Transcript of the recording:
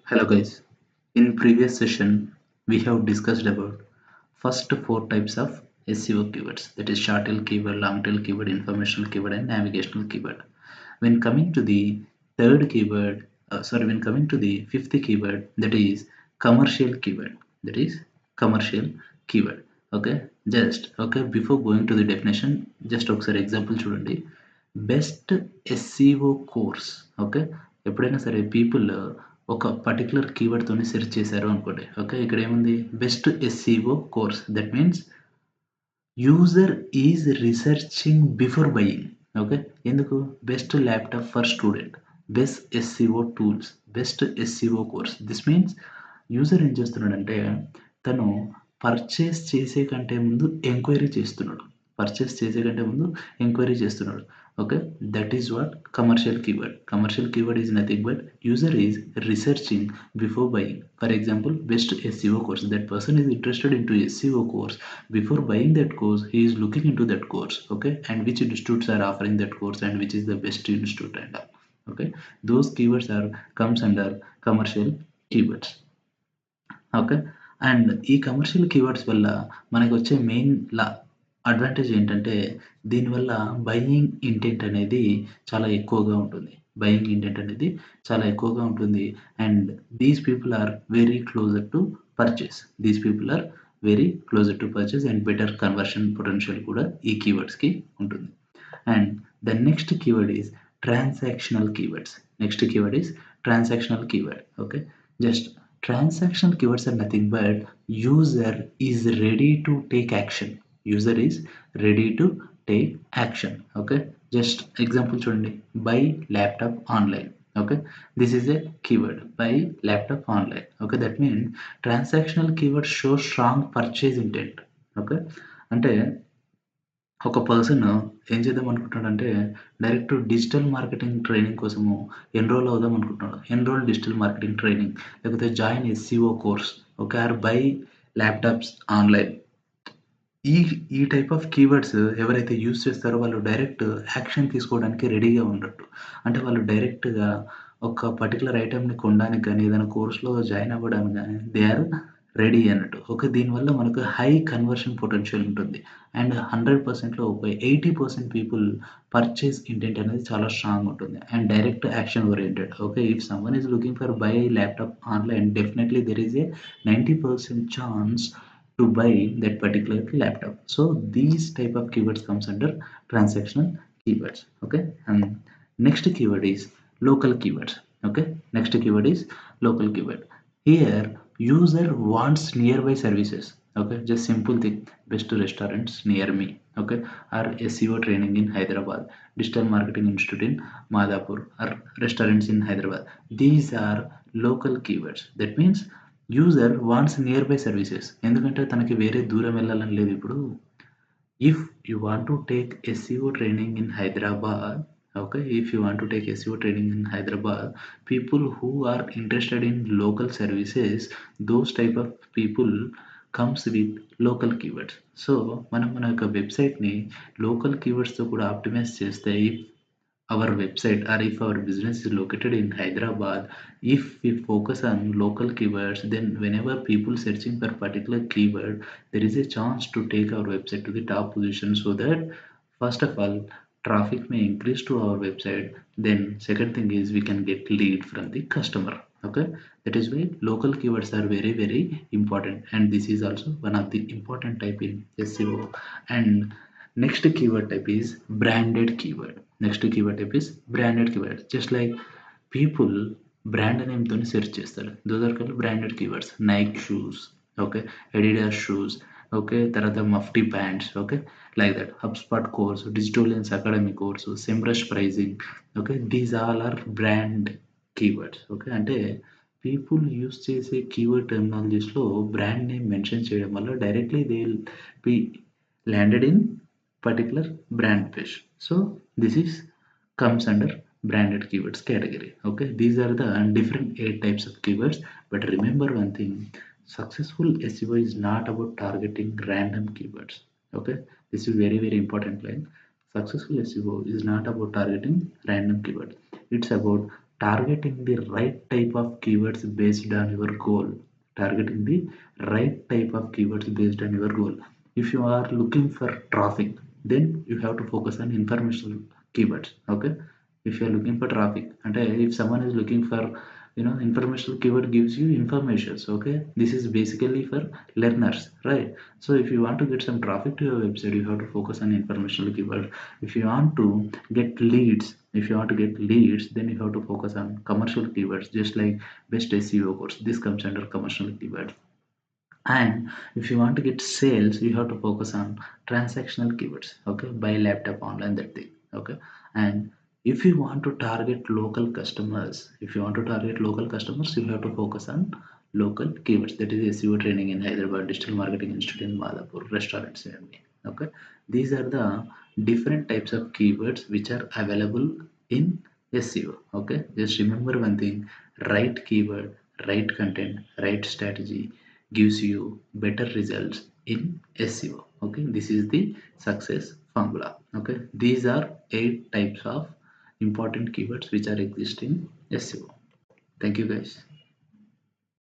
Hello guys. In previous session, we have discussed about first four types of SEO keywords, that is short tail keyword, long tail keyword, informational keyword, and navigational keyword. When coming to the when coming to the fifth keyword, that is commercial keyword, that is commercial keyword. Before going to the definition, just ఒకసారి example చూడండి. Best SEO course. Okay, ఎప్పుడైనా సరే people ఒక particular కీవర్డ్తోని search చేశారు అనుకోండి. Okay, ఇక్కడ ఏముంది? Best SEO course. That means user is researching before buying. Okay, ఎందుకు? Best laptop for student, best SEO tools, best SEO course. This means user ఏం చేస్తున్నాడంటే తను పర్చేస్ చేసే కంటే ముందు ఎంక్వైరీ చేస్తున్నాడు. పర్చేస్ చేసే కంటే ముందు ఎంక్వైరీ చేస్తున్నాడు. Okay, that is what commercial keyword. Commercial keyword is nothing but user is researching before buying. For example, best SEO course. That person is interested into SEO course. Before buying that course, he is looking into that course. Okay, and which institutes are offering that course and which is the best institute and all. Okay, those keywords are comes under commercial keywords. Okay, and ఈ commercial keywords వల్ల మనకు వచ్చే main advantage ఏంటంటే దీనివల్ల buying intent అనేది చాలా ఎక్కువగా ఉంటుంది. బయింగ్ ఇంటెంట్ అనేది చాలా ఎక్కువగా ఉంటుంది. And these people are very closer to purchase. These people are very closer to purchase and better conversion potential కూడా ఈ కీవర్డ్స్కి ఉంటుంది. And the next keyword is transactional keywords. Next keyword is transactional keyword. Okay, just transactional keywords are nothing but user is ready to take action. User is ready to take action. Okay, just example చూడండి. buy laptop online. Okay, this is a keyword, buy laptop online. Okay, that means transactional keyword show strong purchase intent. Okay, అంటే ఒక person ఏం చేద్దాం అనుకుంటున్నాడంటే direct digital marketing training కోసము enroll అవుదాం అనుకుంటున్నాడు. Enroll digital marketing training, లేకపోతే join SEO course. Okay, or buy laptops online. ఈ ఈ టైప్ ఆఫ్ కీవర్డ్స్ ఎవరైతే యూజ్ చేస్తారో వాళ్ళు డైరెక్ట్ యాక్షన్ తీసుకోవడానికి రెడీగా ఉన్నట్టు. అంటే వాళ్ళు డైరెక్ట్‌గా ఒక పర్టిక్యులర్ ఐటెమ్‌ని కొనడానికి గానీ, ఏదైనా కోర్స్‌లో జాయిన్ అవ్వడానికి గానీ దే ఆర్ రెడీ అన్నట్టు. ఓకే, దీనివల్ల మనకు హై కన్వర్షన్ పొటెన్షియల్ ఉంటుంది. అండ్ 100%లో ఒక 80% పీపుల్ పర్చేస్ ఇంటెంట్ అనేది చాలా స్ట్రాంగ్ ఉంటుంది. And direct action oriented. Okay, if someone is looking for buy laptop online, definitely there is a 90% chance to buy that particular laptop. So these type of keywords comes under transactional keywords. Okay, and next keyword is local keywords. Okay, next keyword is local keyword. Here user wants nearby services. Okay, just simple thing, best restaurants near me. Okay, or SEO training in Hyderabad, digital marketing institute in Madhapur, or restaurants in Hyderabad. These are local keywords. That means user wants near by services. ఎందుకంటే తనకి వేరే దూరం వెళ్ళాలని లేదు. ఇప్పుడు if you want to take SCO training in Hyderabad, okay, if you want to take SEO training in Hyderabad, people who are interested in local services, those type of people comes with local keywords. So మనం మన యొక్క వెబ్సైట్ని local కీవర్డ్స్తో కూడా optimise చేస్తే, our website or if our business is located in Hyderabad, if we focus on local keywords, then whenever people searching for particular keyword, there is a chance to take our website to the top position, so that first of all traffic may increase to our website. Then second thing is we can get lead from the customer. Okay, that is why local keywords are very important, and this is also one of the important type in SEO. And next keyword type is branded keyword. Next keyword type is branded keyword. Just like people brand name తోని search చేస్తారు. those are called branded keywords. Nike shoes, okay, Adidas shoes, okay, తర్వాత Mufti pants, okay, like that. HubSpot course, Digitalians Academy course, SEMrush pricing, okay, these all are brand keywords. okay, అంటే people use చేసే keyword టెర్మినాలజీస్లో brand name mention చేయడం వల్ల directly they will be landed in particular brand page. So this is comes under branded keywords category. Okay, these are the different 8 types of keywords. But remember one thing, successful SEO is not about targeting random keywords. Okay, this is very important line. Successful SEO is not about targeting random keywords. It's about targeting the right type of keywords based on your goal. Targeting the right type of keywords based on your goal. If you are looking for traffic, then you have to focus on informational keywords. Okay, if you are looking for traffic, and if someone is looking for, informational keyword gives you informations. Okay, this is basically for learners, right? So if you want to get some traffic to your website, you have to focus on informational keyword. If you want to get leads, then you have to focus on commercial keywords, just like best SEO course. This comes under commercial keywords. And if you want to get sales, you have to focus on transactional keywords. Okay, buy laptop online, that thing. Okay, and if you want to target local customers, you have to focus on local keywords. That is SEO training in Hyderabad, digital marketing institute in Madhapur, restaurants in me. Okay, these are the different types of keywords which are available in SEO. Okay, just remember one thing: right keyword, right content, right strategy gives you better results in SEO. Okay, this is the success formula. Okay, these are 8 types of important keywords which are exist in SEO. Thank you guys.